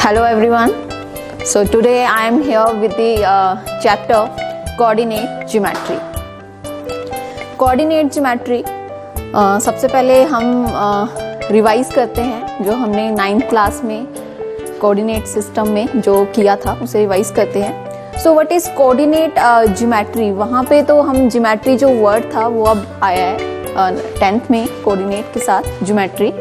Hello everyone. So today I am here with the chapter coordinate geometry. Coordinate geometry सबसे पहले हम revise करते हैं जो हमने 9th क्लास में कोऑर्डिनेट सिस्टम में जो किया था उसे रिवाइज करते हैं. So what is coordinate geometry. वहाँ पे तो हम ज्योमेट्री जो वर्ड था वो अब आया है 10th में कोऑर्डिनेट के साथ geometry.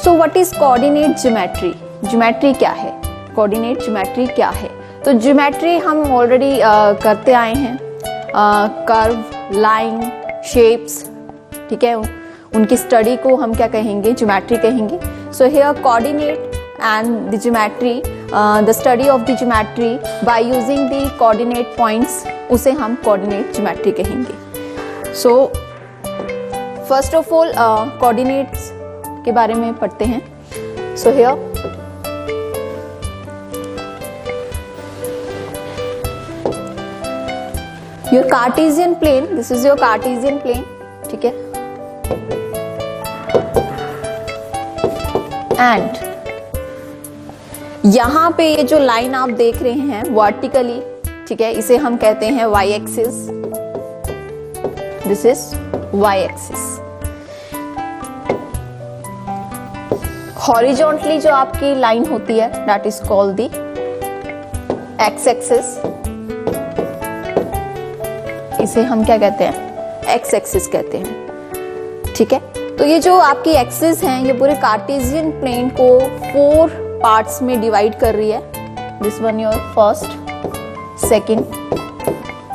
So what is coordinate geometry. Geometry क्या है, कोऑर्डिनेट ज्योमेट्री क्या है. तो ज्योमेट्री हम ऑलरेडी करते आए हैं. कर्व, लाइन, शेप्स, ठीक है, उनकी स्टडी को हम क्या कहेंगे, ज्योमेट्री कहेंगे. So here coordinate and the geometry, the study of the geometry by using the coordinate points, उसे हम कोऑर्डिनेट ज्योमेट्री कहेंगे. So first of all coordinates के बारे में पढ़ते हैं. So here your Cartesian plane, this is your Cartesian plane, ठीक है. एंड यहां पे ये जो लाइन आप देख रहे हैं वर्टिकली, ठीक है, इसे हम कहते हैं y axis. This is y axis. Horizontally जो आपकी लाइन होती है that is called the x axis. इसे हम क्या कहते हैं, एक्स एक्सिस कहते हैं, ठीक है. तो ये जो आपकी एक्सिस हैं ये पूरे कार्टेशियन प्लेन को 4 पार्ट्स में डिवाइड कर रही है. This one your first, second,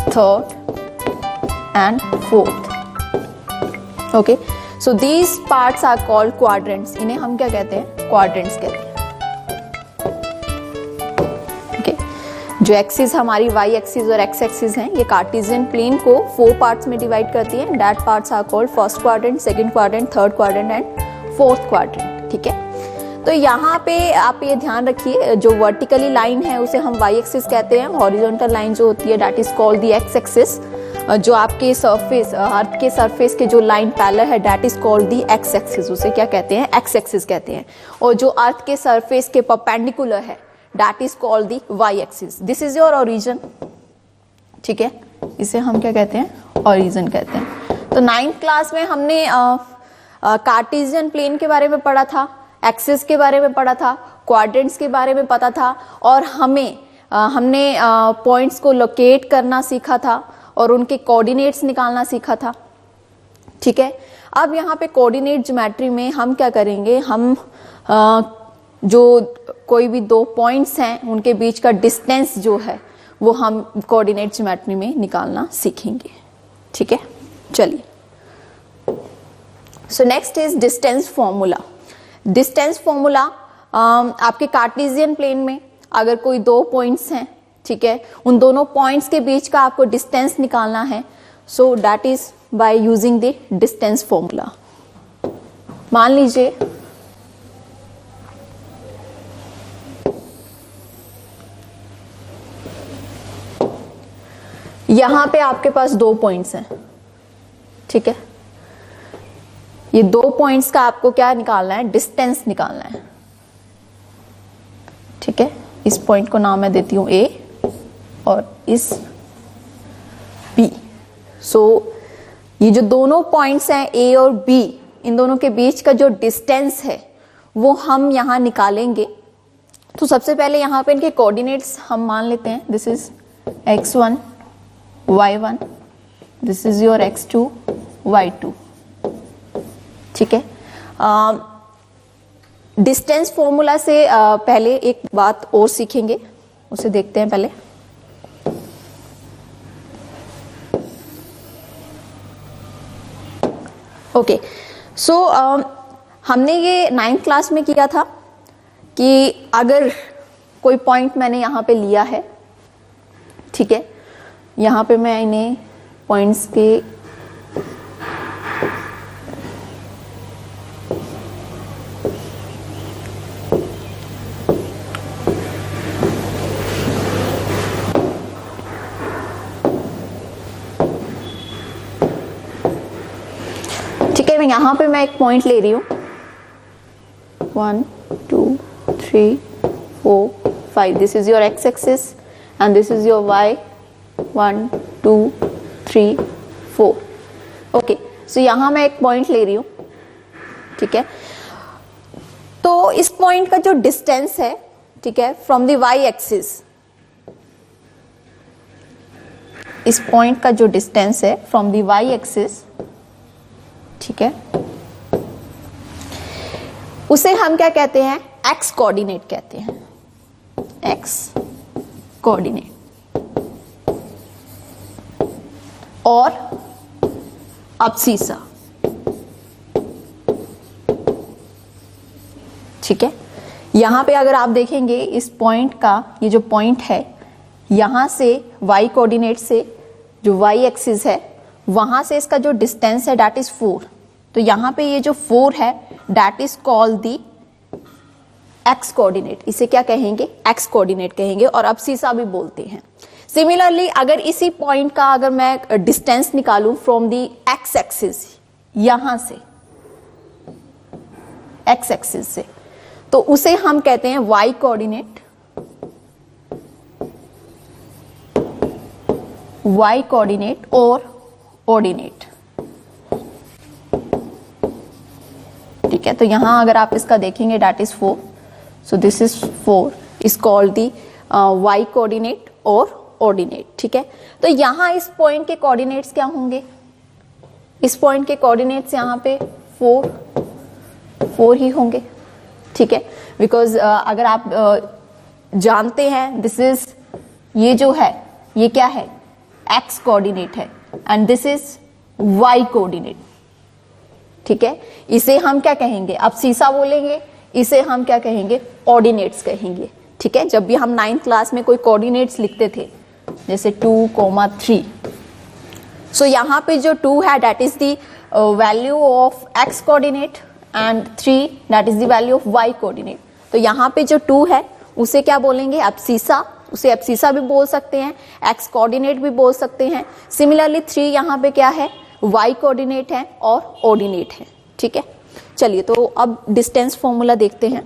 third and fourth. Okay, so these parts are called quadrants. इन्हें हम क्या कहते हैं, क्वाड्रेंट्स कहते हैं. जो एक्सिस हमारी y एक्सिस और x एक्सिस हैं ये कार्टेशियन प्लेन को 4 पार्ट्स में डिवाइड करती है. That parts are called first quadrant, second quadrant, third quadrant and fourth quadrant, ठीक है. तो यहाँ पे आप ये ध्यान रखिए, जो वर्टिकली लाइन है उसे हम y एक्सिस कहते हैं. हॉरिजॉन्टल लाइन जो होती है that is called the x axis. जो आपके सरफेस, अर्थ के सरफेस के जो लाइन पैरेलल है that is called the x axis. उसे क्या कहते हैं, x एक्सिस कहते हैं. और जो अर्थ के सरफेस के परपेंडिकुलर है that is called the y axis. This is your origin, ठीक है, इसे हम क्या कहते हैं, origin कहते हैं. तो 9th क्लास में हमने कार्टेशियन प्लेन के बारे में पढ़ा था, एक्सिस के बारे में पढ़ा था, क्वाड्रेंट्स के बारे में पता था, और हमने पॉइंट्स को लोकेट करना सीखा था और उनके कोऑर्डिनेट्स निकालना सीखा था, ठीक है. अब यहाँ पे कोऑर्डिनेट ज्योमेट्री में हम क्या करेंगे, हम जो कोई भी 2 पॉइंट्स हैं उनके बीच का डिस्टेंस जो है वो हम कोऑर्डिनेट ज्योमेट्री में निकालना सीखेंगे, ठीक है. चलिए, so next is distance formula. Distance formula आपके कार्टेशियन प्लेन में अगर कोई 2 पॉइंट्स हैं, ठीक है, उन दोनों पॉइंट्स के बीच का आपको डिस्टेंस निकालना है. So that is by using the distance formula. मान लीजिए यहां पे आपके पास 2 पॉइंट्स हैं, ठीक है. ये 2 पॉइंट्स का आपको क्या निकालना है, डिस्टेंस निकालना है, ठीक है. इस पॉइंट को नाम मैं देती हूं A और इस B. सो ये जो दोनों पॉइंट्स हैं A और B, इन दोनों के बीच का जो डिस्टेंस है वो हम यहां निकालेंगे. तो सबसे पहले यहां पे इनके कोऑर्डिनेट्स हम मान लेते हैं. This is x1, y1, this is your x2, y2, ठीक है. डिस्टेंस फॉर्मूला से पहले एक बात और सीखेंगे, उसे देखते हैं पहले. ओके, सो हमने ये 9th क्लास में किया था कि अगर कोई पॉइंट मैंने यहाँ पे लिया है, ठीक है, यहाँ पे मैं इन्हें पॉइंट्स के ठीक है, यहाँ पे मैं एक पॉइंट ले रही हूँ 1 2 3 4, 5. This is your x axis and this is your y. 1, 2, 3, 4. Okay, सो यहां मैं एक पॉइंट ले रही हूं, ठीक है। तो इस पॉइंट का जो डिस्टेंस है, ठीक है, फ्रॉम द y एक्सिस, इस पॉइंट का जो डिस्टेंस है फ्रॉम द y एक्सिस, ठीक है, उसे हम क्या कहते हैं? x कोऑर्डिनेट कहते हैं, x कोऑर्डिनेट। और अब्सीसा, ठीक है। यहां पे अगर आप देखेंगे इस पॉइंट का, ये जो पॉइंट है, यहां से y कोऑर्डिनेट से जो y एक्सिस है, वहां से इसका जो डिस्टेंस है दैट इज 4। तो यहां पे ये जो 4 है that is called the x coordinate. इसे क्या कहेंगे? x कोऑर्डिनेट कहेंगे, और अब्सीसा भी बोलते हैं। सिमिलरली अगर इसी पॉइंट का अगर मैं डिस्टेंस निकालूं फ्रॉम दी x एक्सिस, यहां से x एक्सिस से, तो उसे हम कहते हैं y कोऑर्डिनेट, y कोऑर्डिनेट और ऑर्डिनेट, ठीक है। तो यहां अगर आप इसका देखेंगे that is 4, so this is 4 is called the y coordinate और ऑर्डिनेट, ठीक है। तो यहां इस पॉइंट के कोऑर्डिनेट्स क्या होंगे? इस पॉइंट के कोऑर्डिनेट्स यहां पे 4 ही होंगे, ठीक है। बिकॉज अगर आप जानते हैं दिस इज, ये जो है ये क्या है? x कोऑर्डिनेट है and this is y coordinate, ठीक है। इसे हम क्या कहेंगे? अब्सीसा बोलेंगे, इसे हम क्या कहेंगे? ऑर्डिनेट्स कहेंगे, ठीक है। जब भी हम 9th क्लास में कोई कोऑर्डिनेट्स लिखते थे, जैसे 2, 3, सो यहां पे जो 2 है that is the value of x coordinate and 3 that is the value of y coordinate. तो यहां पे जो 2 है उसे क्या बोलेंगे? अब्सीसा। उसे अब्सीसा भी बोल सकते हैं, x कोऑर्डिनेट भी बोल सकते हैं। सिमिलरली 3 यहां पे क्या है? y कोऑर्डिनेट है और ऑर्डिनेट है, ठीक है। चलिए, तो अब डिस्टेंस फॉर्मूला देखते हैं।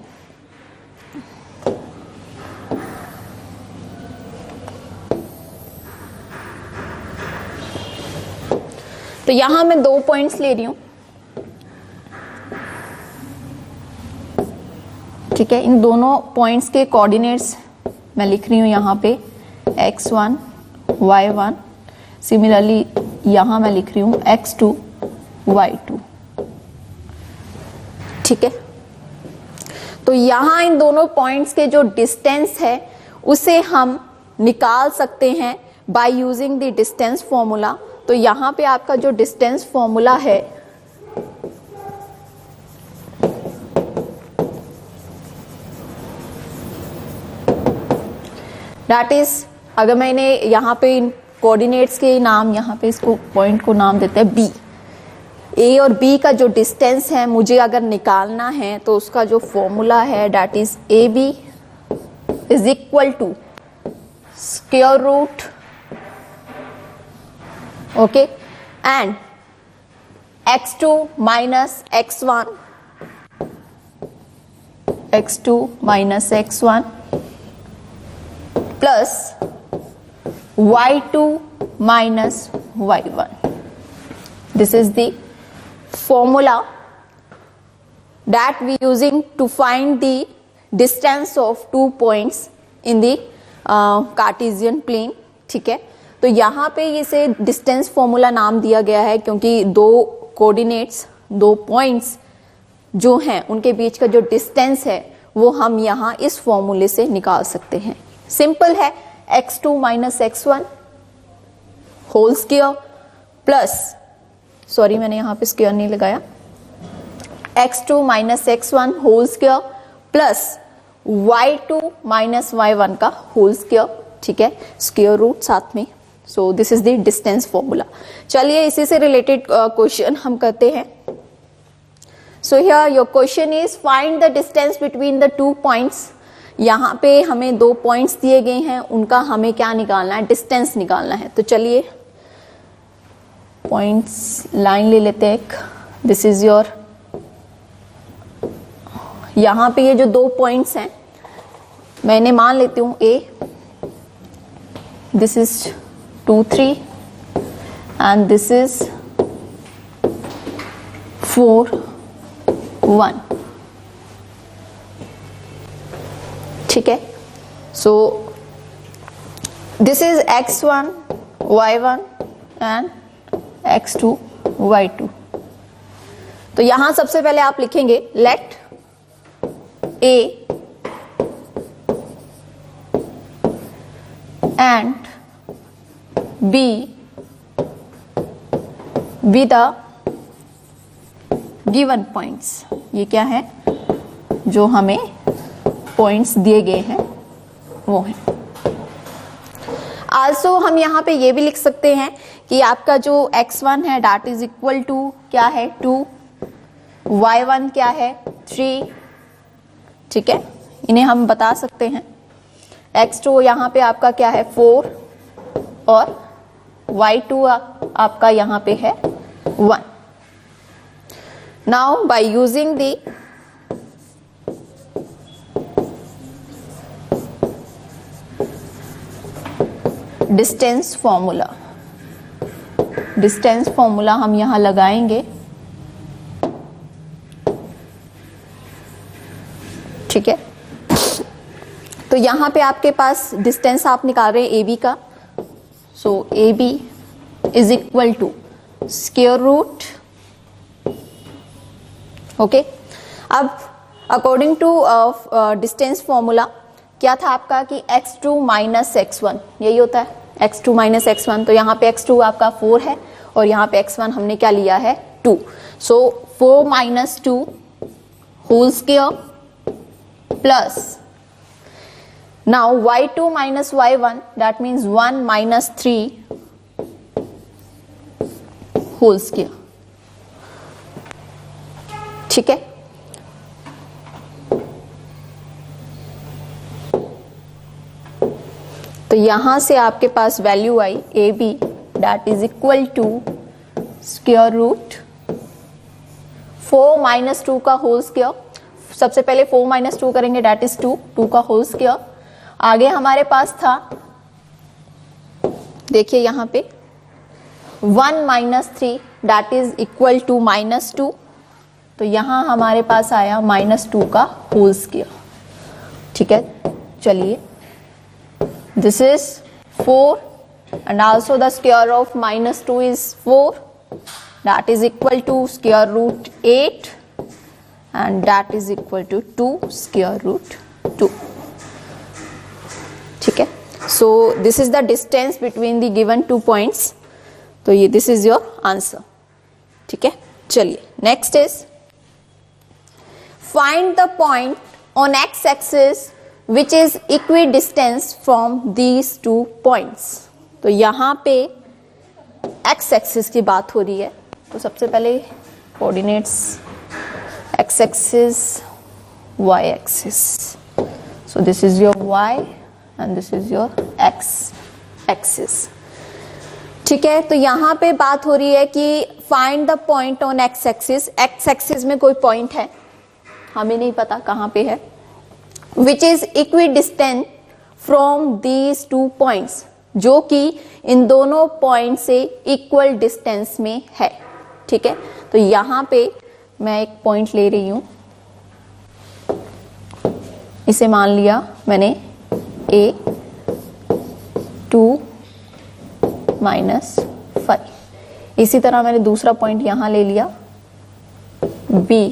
तो यहां मैं 2 पॉइंट्स ले रही हूं, ठीक है। इन दोनों पॉइंट्स के कोऑर्डिनेट्स मैं लिख रही हूं यहां पे x1, y1। सिमिलरली यहां मैं लिख रही हूं x2, y2, ठीक है। तो यहां इन दोनों पॉइंट्स के जो डिस्टेंस है उसे हम निकाल सकते हैं by using the distance formula. तो यहां पे आपका जो डिस्टेंस फॉर्मूला है दैट इज, अगर मैंने यहां पे इन कोऑर्डिनेट्स के नाम, यहां पे इसको पॉइंट को नाम देते हैं b, a और b का जो डिस्टेंस है मुझे अगर निकालना है तो उसका जो फॉर्मूला है that is ab is equal to square root, okay, and x2 minus x1, x2 minus x1 plus y2 minus y1. This is the formula that we using to find the distance of 2 points in the Cartesian plane. ठीक है, तो यहाँ पे इसे distance formula नाम दिया गया है क्योंकि 2 कोऑर्डिनेट्स, 2 पॉइंट्स जो हैं उनके बीच का जो डिस्टेंस है वो हम यहाँ इस फॉर्मूले से निकाल सकते हैं. सिंपल है, x2 minus x1 whole square plus, sorry मैंने यहाँ पे स्क्वायर नहीं लगाया, x2 minus x1 whole square plus y2 minus y1 का होल स्क्वायर. ठीक है, स्क्वायर रूट साथ में. सो this is the distance formula. चलिए इसी से रिलेटेड क्वेश्चन हम करते हैं. So here your question is find the distance between the 2 points. यहाँ पे हमें 2 पॉइंट्स दिए गए हैं, उनका हमें क्या निकालना है, डिस्टेंस निकालना है. तो चलिए पॉइंट्स लाइन ले लेते हैं एक. दिस इज योर, यहाँ पे ये जो 2 पॉइंट्स हैं मैंने मान लेती हूं A, this is 2 3 and this is 4 1, ठीक है। So this is x1 y1 and x2 y2। तो यहां सबसे पहले आप लिखेंगे let A and B be the given points. ये क्या है, जो हमें पॉइंट्स दिए गए हैं वो है। आल्सो हम यहाँ पे ये भी लिख सकते हैं कि आपका जो x1 है दैट इज इक्वल टू क्या है 2, y1 क्या है 3, ठीक है, इन्हें हम बता सकते हैं। x2 यहाँ पे आपका क्या है 4 और y2 आपका यहाँ पे है 1। Now by using the distance formula, distance formula हम यहां लगाएंगे, ठीक है। तो यहां पे आपके पास डिस्टेंस आप निकाल रहे हैं ए बी का, so A B is equal to square root, okay. अब अकॉर्डिंग टू डिस्टेंस फॉर्मूला क्या था आपका कि x2 माइनस x1, यही होता है x2 माइनस x1। तो यहाँ पे x2 आपका 4 है और यहाँ पे x1 हमने क्या लिया है 2। So 4 minus 2 whole square plus now y2 minus y1 that means 1 minus 3 whole square, ठीक है। तो यहां से आपके पास वैल्यू आई A B that is equal to square root 4 minus 2 का होल स्क्वायर। सबसे पहले 4 माइनस 2 करेंगे दैट इज 2 का होल स्क्वायर। आगे हमारे पास था, देखिए यहां पे 1 minus 3 that is equal to minus 2। तो यहां हमारे पास आया माइनस 2 का होल स्क्वायर, ठीक है। चलिए, this is 4 and also the square of minus 2 is 4, that is equal to square root 8 and that is equal to 2 square root 2, ठीक है। So this is the distance between the given 2 points। तो ये this is your answer, ठीक है। चलिए, next is find the point on x axis which is equidistant from these 2 points। तो यहां पे x एक्सिस की बात हो रही है, तो सबसे पहले coordinates x axis y axis, so this is your y and this is your x axis, ठीक है। तो यहां पे बात हो रही है कि find the point on x axis. x axis में कोई पॉइंट है, हमें नहीं पता कहां पे है, which is equidistant from these 2 points, जो कि इन दोनों पॉइंट से इक्वल डिस्टेंस में है, ठीक है। तो यहां पे मैं एक पॉइंट ले रही हूं, इसे मान लिया मैंने a 2 माइनस 5। इसी तरह मैंने दूसरा पॉइंट यहां ले लिया b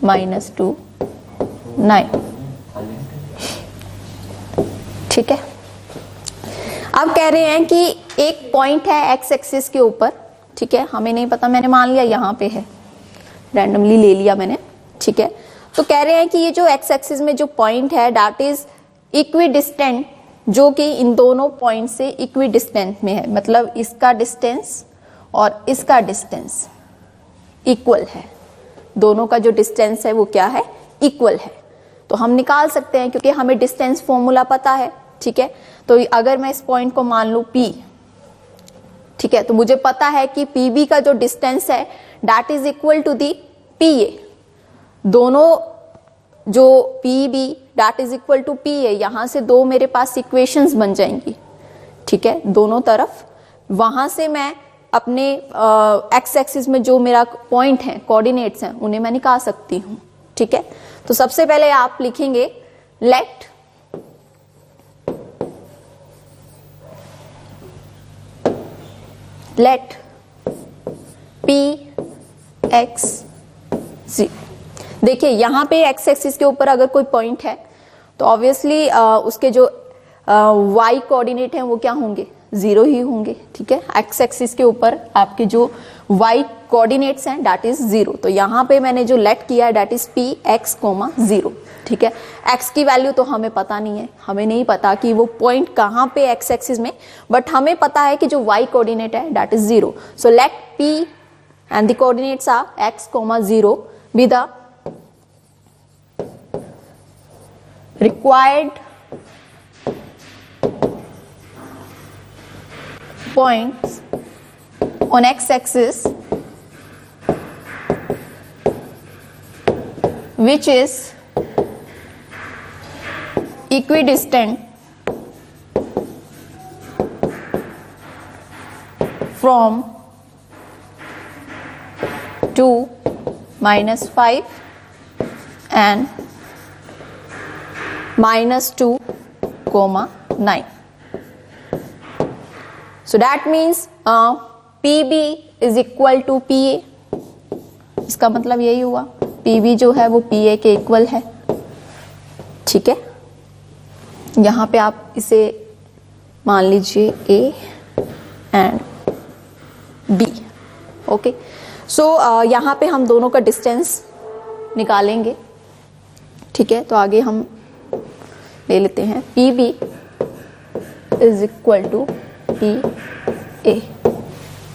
माइनस 2 9, ठीक है। अब कह रहे हैं कि एक पॉइंट है x एक्सिस के ऊपर, ठीक है, हमें नहीं पता, मैंने मान लिया यहां पे है, रैंडमली ले लिया मैंने, ठीक है। तो कह रहे हैं कि ये जो x एक्सिस में जो पॉइंट है दैट इज इक्विडिस्टेंट, जो कि इन दोनों पॉइंट से इक्विडिस्टेंट में है, मतलब इसका डिस्टेंस और इसका डिस्टेंस इक्वल है, दोनों का जो डिस्टेंस है वो क्या है, इक्वल है। तो हम निकाल सकते हैं क्योंकि हमें डिस्टेंस फॉर्मूला पता है, ठीक है। तो अगर मैं इस पॉइंट को मान लूं P, ठीक है, तो मुझे पता है कि PB का जो डिस्टेंस है that is equal to the PA। दोनों जो PB that is equal to P A, यहां से दो मेरे पास इक्वेशंस बन जाएंगी, ठीक है, दोनों तरफ। वहां से मैं अपने एक्स एक्सिस में जो मेरा पॉइंट है, कोऑर्डिनेट्स हैं, उन्हें मैं निकाल सकती हूं, ठीक है। तो सबसे पहले आप लिखेंगे लेट पी एक्स जी। देखिए यहां पे एक्स एक्सिस के ऊपर अगर कोई पॉइंट है तो ऑब्वियसली उसके जो वाई कोऑर्डिनेट हैं वो क्या होंगे, 0 ही होंगे, ठीक है। एक्स एक्सिस के ऊपर आपके जो वाई कोऑर्डिनेट्स हैं दैट इज 0। तो यहां पे मैंने जो लेट किया है that is P X comma 0, ठीक है। एक्स की वैल्यू तो हमें पता नहीं है, हमें नहीं पता कि वो पॉइंट कहां पे एक्स एक्सिस में, बट हमें पता है कि जो वाई कोऑर्डिनेट है that is 0। So let P and the coordinates are X comma 0 be the required points on x-axis which is equidistant from 2, -5 and -2, 9. So that means PB is equal to PA. इसका मतलब यही हुआ PB जो है वो PA के equal है, ठीक है। यहां पे आप इसे मान लीजिए A एंड B, ओके। सो यहां पे हम दोनों का डिस्टेंस निकालेंगे, ठीक है। तो आगे हम ले लेते हैं PB is equal to PA,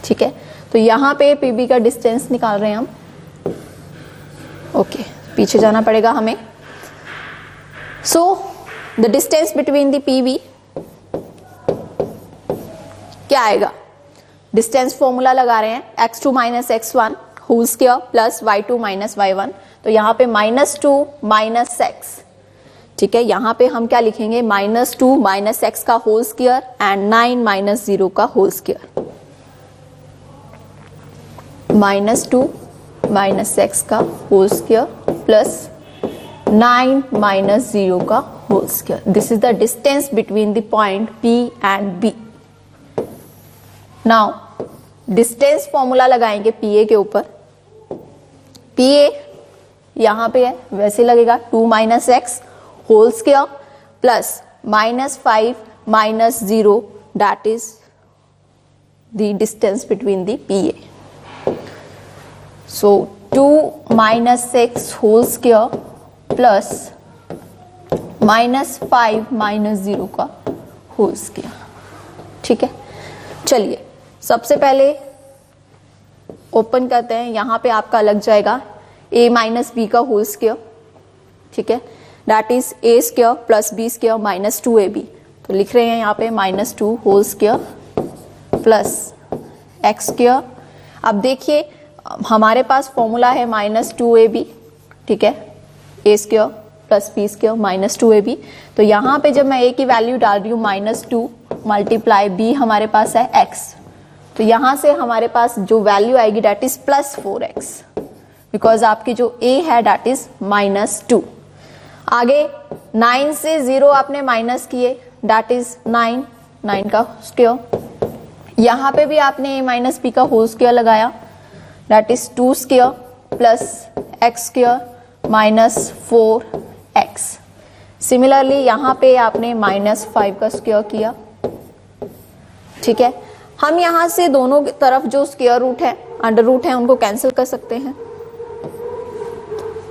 ठीक है। तो यहां पे PB का डिस्टेंस निकाल रहे हैं हम, ओके। पीछे जाना पड़ेगा हमें। So the distance between the PB क्या आएगा, डिस्टेंस फॉर्मूला लगा रहे हैं x2 minus x1 whole square plus y2 minus y1। तो यहां पे -2 माइनस x, ठीक है। यहां पे हम क्या लिखेंगे, -2 माइनस एक्स का होल स्क्वायर एंड 9 माइनस 0 का होल स्क्वायर, -2 माइनस एक्स का होल स्क्वायर प्लस 9 माइनस 0 का whole square. This is the distance between the point P and B। Now distance formula लगाएंगे PA के ऊपर। PA यहां पे है, वैसे लगेगा 2 minus x whole square plus -5 minus 0 that is the distance between the PA। So 2 minus 6 whole square plus -5 minus 0 का whole square, ठीक है। चलिए सबसे पहले ओपन करते हैं, यहां पे आपका लग जाएगा a माइनस बी का होल स्क्वायर, ठीक है। That is a square plus b square minus 2ab। तो लिख रहे हैं यहाँ पे -2 whole square plus x square. अब देखिए हमारे पास फॉर्मूला है -2ab, ठीक है, a square plus b square minus 2ab। तो यहाँ पे जब मैं a की वैल्यू डाल रही हूँ -2 मल्टीप्लाई b हमारे पास है x, तो यहां से हमारे पास जो वैल्यू आएगी दैट इज +4x, बिकॉज आपकी जो a है दैट इज -2। आगे 9 से 0 आपने माइनस किए दैट इज 9 का स्क्वायर। यहां पे भी आपने a माइनस बी का होल स्क्वायर लगाया that is 2 square plus x square minus 4x। Similarly यहां पे आपने -5 का स्क्वायर किया, ठीक है। हम यहां से दोनों तरफ जो स्क्वायर रूट है, अंडर रूट है, उनको कैंसिल कर सकते हैं,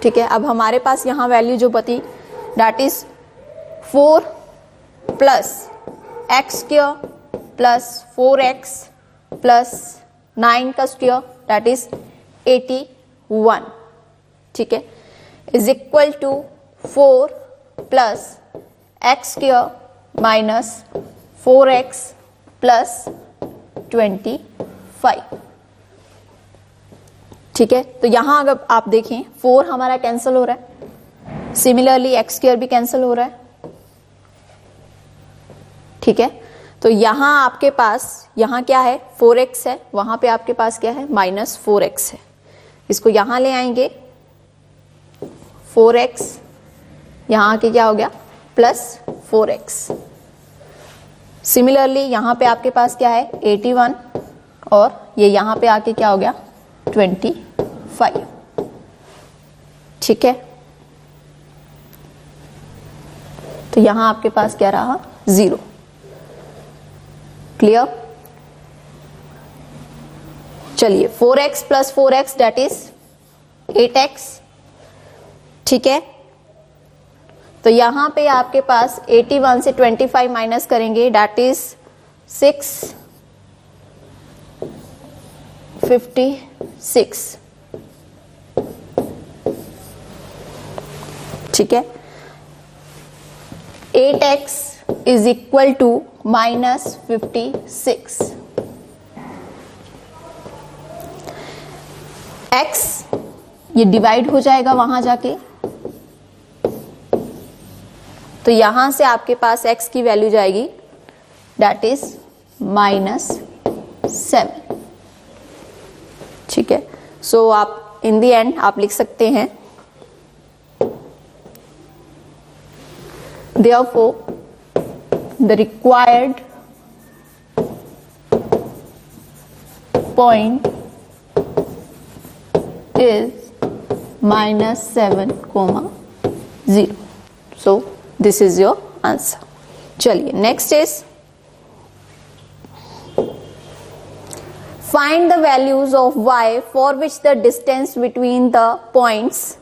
ठीक है। अब हमारे पास यहां वैल्यू जो बची that is 4 plus x square plus 4x plus 9 का स्क्वायर दैट इज 81, ठीक है, is equal to 4 plus x square minus 4x plus 25, ठीक है। तो यहां अगर आप देखें 4 हमारा कैंसिल हो रहा है, सिमिलरली एक्स स्क्वायर भी कैंसिल हो रहा है, ठीक है। तो यहां आपके पास, यहां क्या है 4x है, वहां पे आपके पास क्या है -4x है। इसको यहां ले आएंगे 4x, यहां आके क्या हो गया +4x। सिमिलरली यहां पे आपके पास क्या है 81 और ये यहां पे आके क्या हो गया 25, ठीक है। तो यहां आपके पास क्या रहा 0। क्लियर? चलिए 4x + 4x that is 8x, ठीक है। तो यहां पे आपके पास 81 से 25 माइनस करेंगे दैट इज 656, ठीक है। 8x is equal to -56। x ये डिवाइड हो जाएगा वहां जाके, तो यहां से आपके पास x की वैल्यू जाएगी दैट इज -7, ठीक है। सो आप इन द एंड आप लिख सकते हैं therefore the required point is -7, 0. So this is your answer. चलिए next is find the values of y for which the distance between the points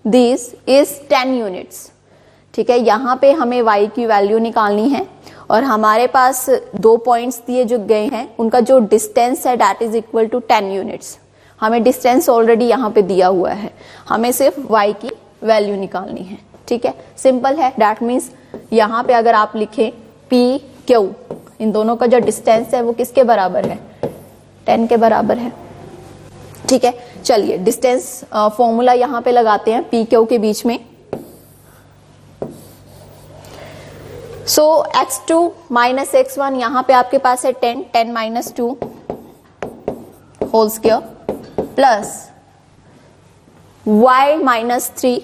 these is 10 units, ठीक है। यहां पे हमें y की वैल्यू निकालनी है और हमारे पास 2 पॉइंट्स दिए जो गए हैं उनका जो डिस्टेंस है that is equal to 10 units. हमें डिस्टेंस ऑलरेडी यहाँ पे दिया हुआ है, हमें सिर्फ y की वैल्यू निकालनी है, ठीक है। सिंपल है, दैट मीन्स यहाँ पे अगर आप लिखें p q, इन दोनों का जो डिस्टेंस है वो किसके बराबर है 10 के बराबर है, ठीक है। चलिए डिस्टेंस फॉर्मूला यहाँ पे लगाते हैं p q के बीच में। सो x2 - x1 यहाँ पे आपके पास है 10 - 2 whole square plus y - 3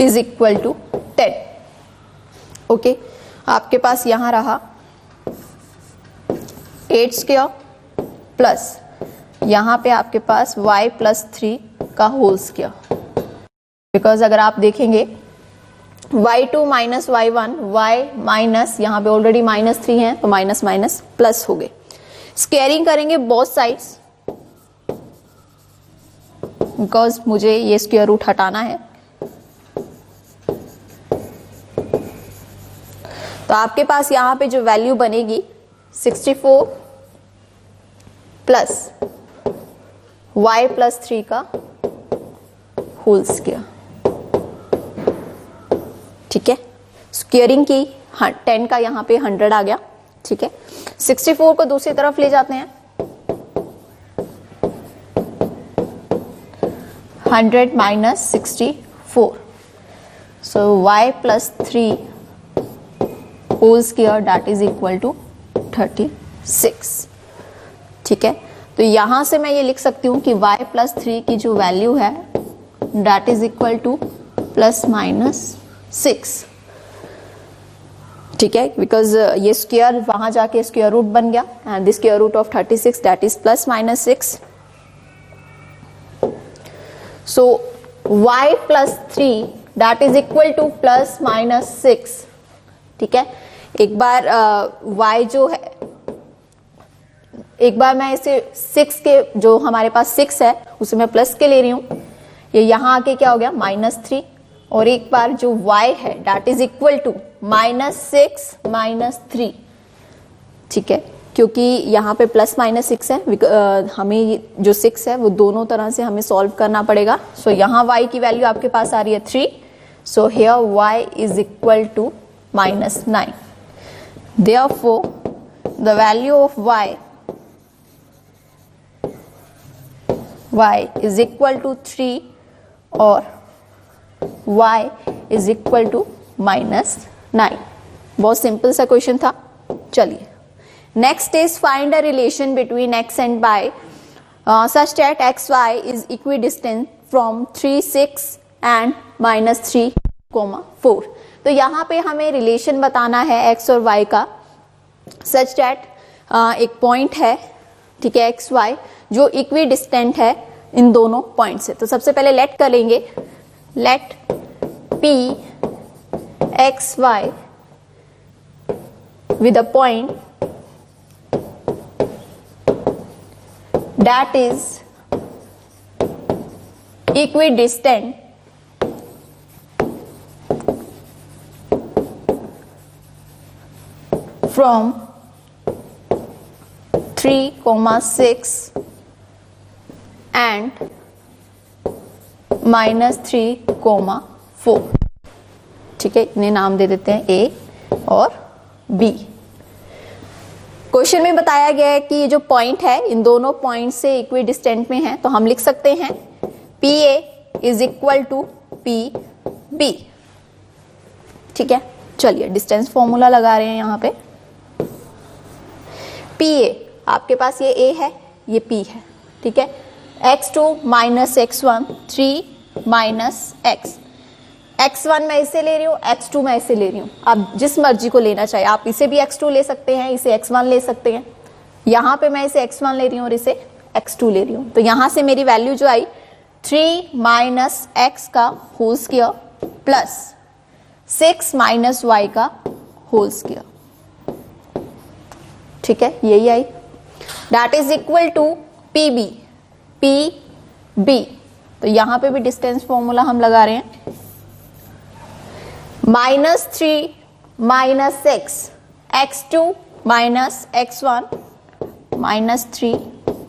is equal to 10, okay. आपके पास यहां रहा 8 स्क्वायर प्लस यहां पे आपके पास y + 3 का होल स्क्वायर, बिकॉज अगर आप देखेंगे y2 - y1 y माइनस यहां पे ऑलरेडी -3 है तो माइनस माइनस प्लस हो गए। स्क्वायरिंग करेंगे बोथ साइड्स बिकॉज मुझे ये स्क्वायर रूट हटाना है। तो आपके पास यहां पे जो वैल्यू बनेगी 64 प्लस y + 3 का होल स्क्वायर, ठीक है। स्क्वायरिंग की 10 का यहाँ पे 100 आ गया, ठीक है। 64 को दूसरी तरफ ले जाते हैं 100 - 64, so y + 3 whole square that is equal to 36, ठीक है। तो यहां से मैं ये लिख सकती हूं कि y + 3 की जो वैल्यू है दैट इज इक्वल टू ±6, ठीक है। बिकॉज ये स्क्वायर वहां जाके स्क्वायर रूट बन गया and the square root of 36 that is +-6। So y + 3 that is equal to +-6, ठीक है। एक बार y जो है, एक बार मैं इसे 6 के जो हमारे पास 6 है उसे मैं प्लस के ले रही हूं, ये यहां आके क्या हो गया -3, और एक बार जो y है दैट इज इक्वल टू -6 - 3, ठीक है। क्योंकि यहाँ पे +-6 है, हमें जो 6 है वो दोनों तरह से हमें सॉल्व करना पड़ेगा। सो यहाँ y की वैल्यू आपके पास आ रही है 3, so here y is equal to -9। Therefore the value of y y is equal to 3 और y इज इक्वल टू -9। बहुत सिंपल सा क्वेश्चन था। चलिए next is find a relation between x and y such that x y is equidistant from 3, 6 and -3, 4। तो यहाँ पे हमें relation बताना है x और y का सच दैट एक पॉइंट है, ठीक है, एक्स वाई जो इक्विडिस्टेंट है इन दोनों पॉइंट से। तो सबसे पहले लेट करेंगे, let p x y with a point that is equidistant from 3, 6 and -3, 4। ठीक है, इन्हें नाम दे देते हैं A और B। क्वेश्चन में बताया गया है कि ये जो पॉइंट है इन दोनों पॉइंट से इक्वी डिस्टेंट में है, तो हम लिख सकते हैं PA is equal to PB। ठीक है, चलिए डिस्टेंस फॉर्मूला लगा रहे हैं यहां पे। PA आपके पास ये A है, ये P है, ठीक है। x2 minus x1, 3 minus x, x1 मैं इसे ले रही हूँ, x2 मैं इसे ले रही हूँ। आप जिस मर्जी को लेना चाहिए, आप इसे भी x2 ले सकते हैं, इसे x1 ले सकते हैं। यहाँ पे मैं इसे x1 ले रही हूँ और इसे x2 ले रही हूँ। तो यहाँ से मेरी वैल्यू जो आई 3 माइनस x का whole square plus 6 minus y का होल स्क्वायर, ठीक है, यही आई। That is equal to PB, PB। तो यहाँ पे भी डिस्टेंस फॉर्मूला हम लगा रहे हैं, -3 minus 6, x2 minus x1 -3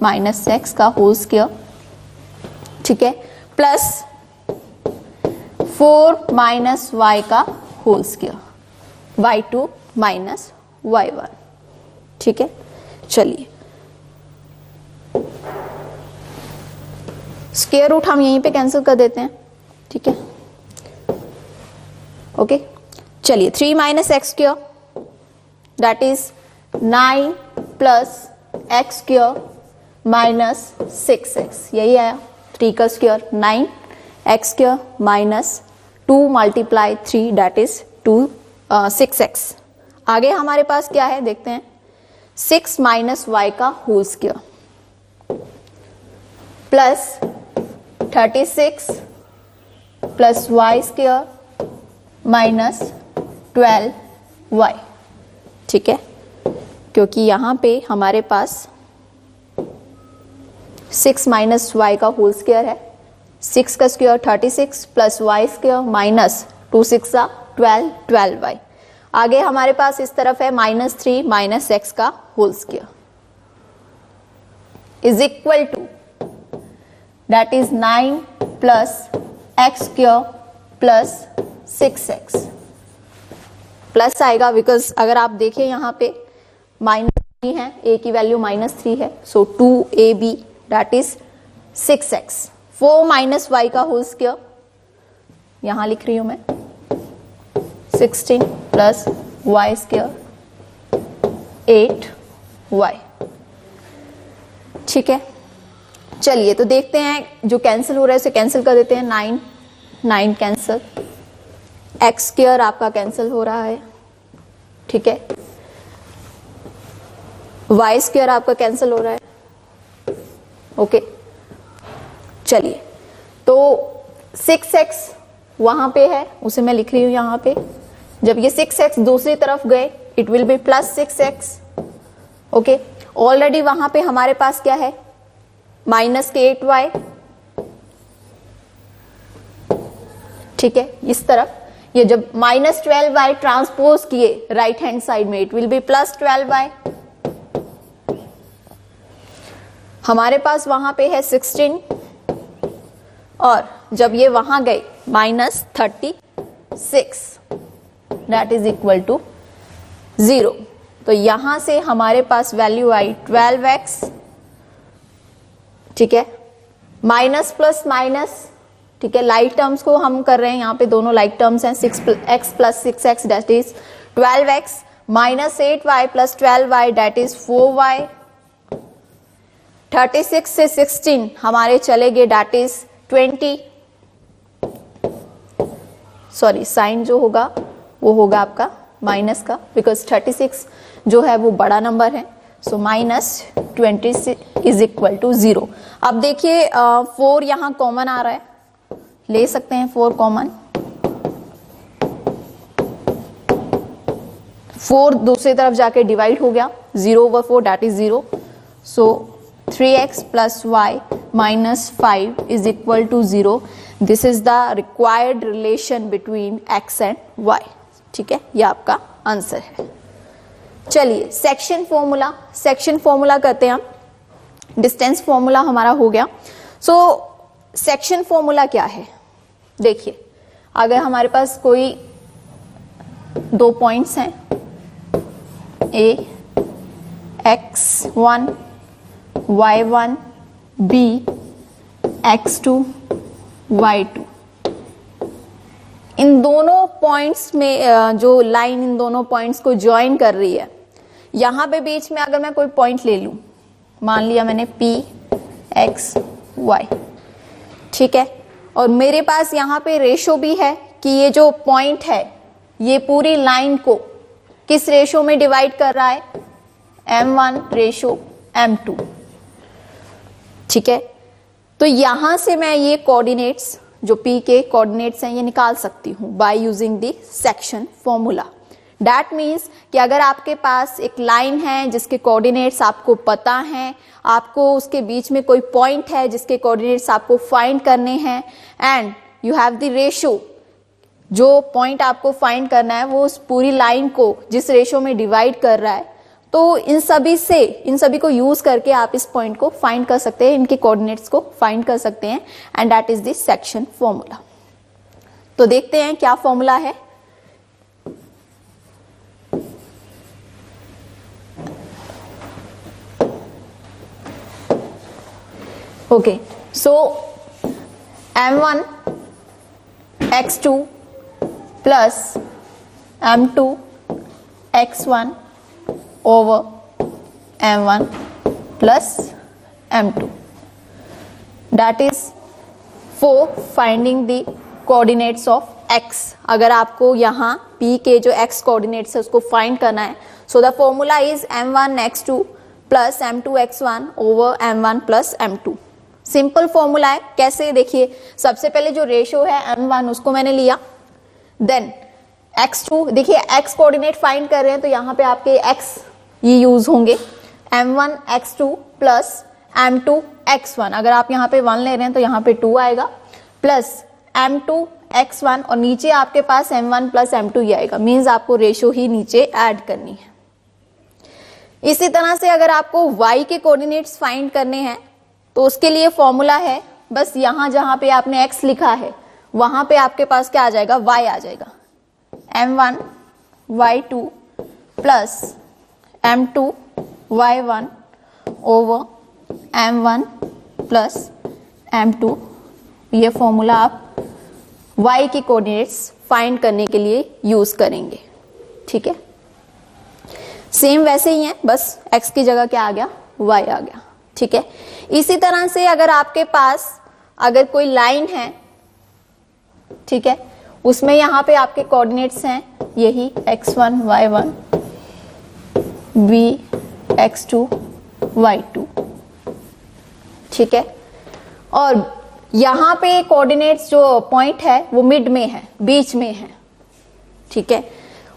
minus x का होल स्क्वायर, ठीक है, प्लस 4 माइनस y का whole square, y2 minus y1। ठीक है, चलिए स्क्वायर रूट हम यहीं पे कैंसिल कर देते हैं, ठीक है, ओके। चलिए 3 minus x square that is 9 plus x square minus 6x, यही आया। 3 का स्क्वायर 9, x square minus 2 multiply 3 that is 6x। आगे हमारे पास क्या है देखते हैं, 6 माइनस y का whole square plus 36 plus y square minus 12y। ठीक है, क्योंकि यहां पे हमारे पास 6 माइनस y का होल स्क्वायर है, 6 का square 36 plus y square minus 2 6 12, 12y। आगे हमारे पास इस तरफ है -3 माइनस x का whole square is equal to that is 9 plus x square plus 6x। Plus आएगा बिकॉज अगर आप देखें यहां पे -3 है, a की वैल्यू -3 है, सो 2ab that is 6x। 4 minus y का होल स्क्वायर यहां लिख रही हूं मैं 16 प्लस y स्क्वायर 8y। ठीक है, चलिए तो देखते हैं जो कैंसिल हो रहा है उसे कैंसिल कर देते हैं। 9 9 कैंसिल, एक्स स्क्वायर आपका कैंसिल हो रहा है, ठीक है, वाई स्क्वायर आपका कैंसिल हो रहा है, ओके। चलिए तो 6x वहां पे है, उसे मैं लिख रही हूं यहां पे। जब ये 6x दूसरी तरफ गए it will be plus 6x, okay. Already वहां पे हमारे पास क्या है -8y, ठीक है। इस तरफ ये जब -12y ट्रांसपोज किए राइट हैंड साइड में it will be plus 12y। हमारे पास वहां पे है 16 और जब ये वहां गए -36 दैट इज इक्वल टू 0। तो यहां से हमारे पास वैल्यू आई 12x, ठीक है, माइनस प्लस माइनस, ठीक है, लाइक टर्म्स को हम कर रहे हैं, यहाँ पे दोनों लाइक टर्म्स हैं, 6x plus 6x that is 12x, minus 8y plus 12y that is 4y, 36 से 16 हमारे चले गए दैट इज 20, सॉरी साइन जो होगा वो होगा आपका माइनस का, बिकॉज 36 जो है वो बड़ा नंबर है, so minus 20 is equal to 0। अब देखिए 4 यहाँ कॉमन आ रहा है, ले सकते हैं 4 कॉमन, 4 दूसरी तरफ जाके डिवाइड हो गया, 0/4 that is 0, so 3x plus y minus 5 is equal to 0। This is the required relation between x and y, ठीक है, ये आपका आंसर है। चलिए सेक्शन फॉर्मूला करते हैं हम, डिस्टेंस फॉर्मूला हमारा हो गया। सो सेक्शन फॉर्मूला क्या है, देखिए अगर हमारे पास कोई 2 पॉइंट्स हैं A x1 y1 B x2 y2, इन दोनों पॉइंट्स में जो लाइन इन दोनों पॉइंट्स को ज्वाइन कर रही है, यहां पे बीच में अगर मैं कोई पॉइंट ले लूं, मान लिया मैंने P x y, ठीक है, और मेरे पास यहाँ पे रेशो भी है कि ये जो पॉइंट है ये पूरी लाइन को किस रेशो में डिवाइड कर रहा है, m1 रेशो m2, ठीक है। तो यहां से मैं ये कोऑर्डिनेट्स जो P के कोऑर्डिनेट्स हैं ये निकाल सकती हूं by using the section formula. That means कि अगर आपके पास एक लाइन है जिसके कोऑर्डिनेट्स आपको पता हैं, आपको उसके बीच में कोई पॉइंट है जिसके कोऑर्डिनेट्स आपको फाइंड करने हैं, and you have the ratio, जो पॉइंट आपको फाइंड करना है वो उस पूरी लाइन को जिस रेशो में डिवाइड कर रहा है, तो इन सभी को यूज करके आप इस पॉइंट को फाइंड कर सकते हैं, इनके कोऑर्डिनेट्स को फाइंड कर सकते हैं, and that is the section formula. तो देखते हैं क्या फॉर्मूला है। Okay, so m1 x2 plus m2 x1 over m1 plus m2, that is for finding the coordinates of x। अगर आपको यहाँ p के जो x coordinates है उसको find करना है, so the formula is m1 x2 plus m2 x1 over m1 plus m2। Simple formula है, कैसे देखिए, सबसे पहले जो रेशो है m1 उसको मैंने लिया, देन x2, देखिए x कोऑर्डिनेट फाइंड कर रहे हैं तो यहाँ पे आपके x ये यूज होंगे, m1 x2 plus m2 x1, अगर आप यहाँ पे 1 ले रहे हैं तो यहाँ पे 2 आएगा, प्लस m2 x1 और नीचे आपके पास m1 प्लस m2 ही आएगा, मीन्स आपको रेशो ही नीचे ऐड करनी है। इसी तरह से अगर आपको y के कोऑर्डिनेट्स फाइंड करने हैं तो उसके लिए फॉर्मूला है, बस यहां जहां पे आपने x लिखा है वहां पे आपके पास क्या आ जाएगा, y आ जाएगा, m1 y2 plus m2 y1 over m1 plus m2। ये फॉर्मूला आप y के कोऑर्डिनेट्स फाइंड करने के लिए यूज करेंगे, ठीक है। सेम वैसे ही है, बस x की जगह क्या आ गया, y आ गया, ठीक है। इसी तरह से अगर आपके पास अगर कोई लाइन है, ठीक है, उसमें यहां पे आपके कोऑर्डिनेट्स हैं यही x1 y1 b x2 y2, ठीक है, और यहां पे कोऑर्डिनेट्स जो पॉइंट है वो मिड में है, बीच में है, ठीक है,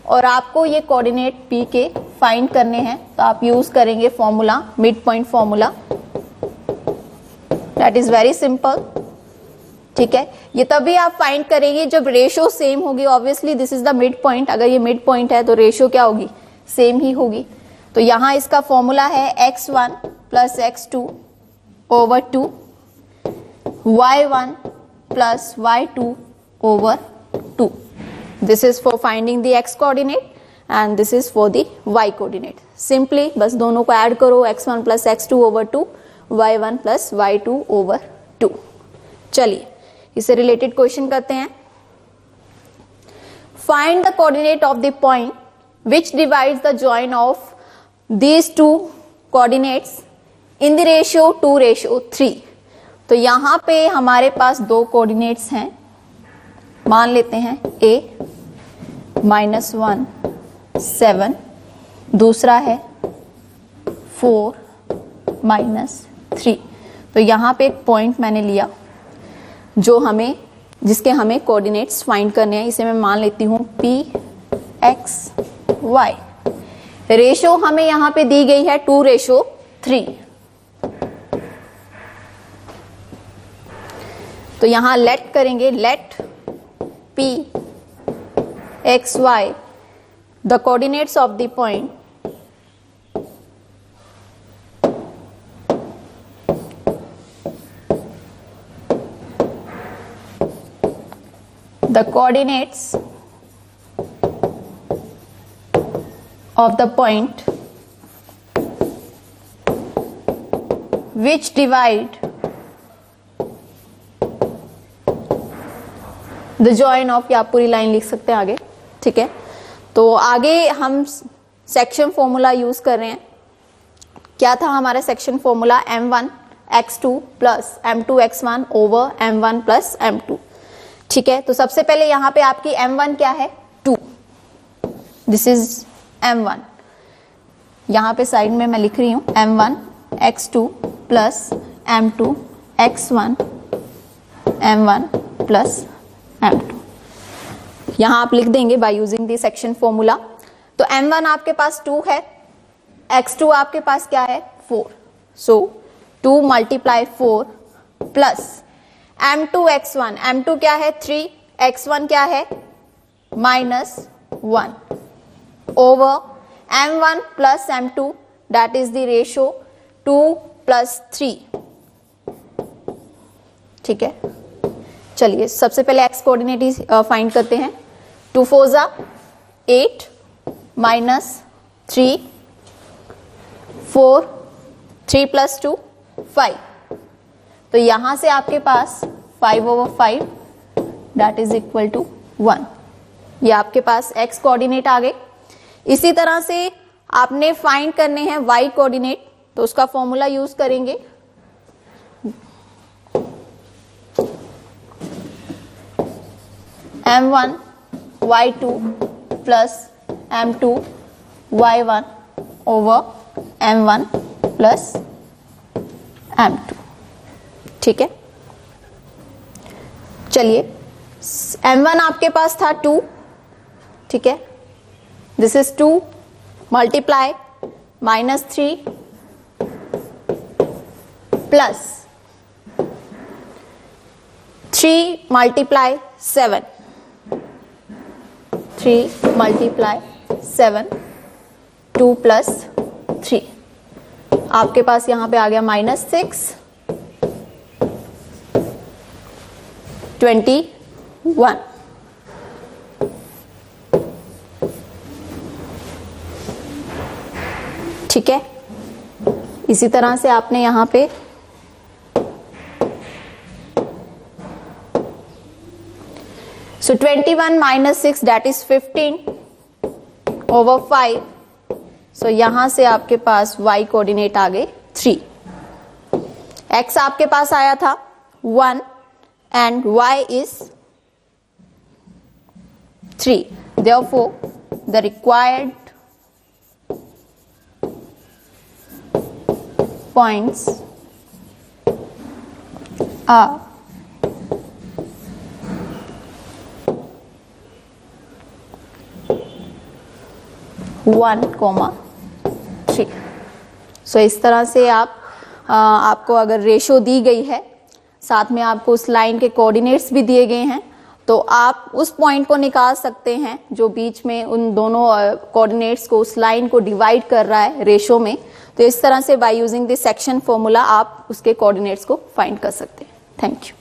और आपको ये कोऑर्डिनेट p के फाइंड करने हैं तो आप यूज करेंगे formula, mid point formula, that is very simple, ठीक है। ये तभी आप फाइंड करेंगे जब रेशो सेम होगी, obviously this is the mid point, अगर ये मिड पॉइंट है तो रेशो क्या होगी, सेम ही होगी। तो यहां इसका फॉर्मूला है x1 plus x2 over 2, y1 plus y2 over 2। This is for finding the x coordinate and this is for the y coordinate. Simply बस दोनों को ऐड करो, x1 plus x2 over 2, y1 plus y2 over 2। चलिए इससे related question करते हैं। Find the coordinate of the point which divides the join of these two coordinates in the ratio 2:3। तो यहां पे हमारे पास दो कोऑर्डिनेट्स हैं, मान लेते हैं a -1 7, दूसरा है 4 -3। तो यहां पे एक पॉइंट मैंने लिया जिसके हमें कोऑर्डिनेट्स फाइंड करने हैं। इसे मैं मान लेती हूं pxy। रेशो हमें यहां पे दी गई है 2:3। तो यहां लेट करेंगे, late pxy the coordinates of the point the coordinates of the point which divide the join of, या पूरी लाइन लिख सकते हैं आगे, ठीक है। तो आगे हम सेक्शन फॉर्मूला यूज कर रहे हैं। क्या था हमारा section formula? m1x2 plus m2x1 over m1 plus m2, ठीक है। तो सबसे पहले यहां पे आपकी m1 क्या है? 2। This is m1। यहां पे साइड में मैं लिख रही हूं m1x2 plus m2x1 m1 plus m2। यहां आप लिख देंगे by using the section formula. तो m1 आपके पास 2 है, x2 आपके पास क्या है? 4। सो 2 × 4 प्लस m2x1, m2 क्या है? 3, x1 क्या है? -1 over m1 plus m2, that is the ratio 2+3, ठीक है। चलिए सबसे पहले x कोऑर्डिनेट फाइंड करते हैं। 2 4 8 -3 4 3 + 2 5। तो यहां से आपके पास 5/5 दैट इज इक्वल टू 1। ये आपके पास x कोऑर्डिनेट आ गए। इसी तरह से आपने फाइंड करने हैं y कोऑर्डिनेट, तो उसका फॉर्मूला यूज करेंगे। m1 y2 plus m2 y1 over m1 plus m2, ठीक है। चलिए m1 आपके पास था 2, ठीक है। This is 2 × -3 plus 3 × 7, 3 × 7 2 + 3। आपके पास यहां पे आ गया -6 21, ठीक है। इसी तरह से आपने यहां पे So 21 - 6 that is 15/5। So यहां से आपके पास y कोऑर्डिनेट आ गए 3। x आपके पास आया था 1 and y is 3। Therefore the required points are 1, 3। सो इस तरह से आपको अगर रेशो दी गई है, साथ में आपको उस लाइन के कोऑर्डिनेट्स भी दिए गए हैं, तो आप उस पॉइंट को निकाल सकते हैं जो बीच में उन दोनों कोऑर्डिनेट्स को, उस लाइन को डिवाइड कर रहा है रेशो में। तो इस तरह से by using this section formula आप उसके कोऑर्डिनेट्स को फाइंड कर सकते हैं। Thank you.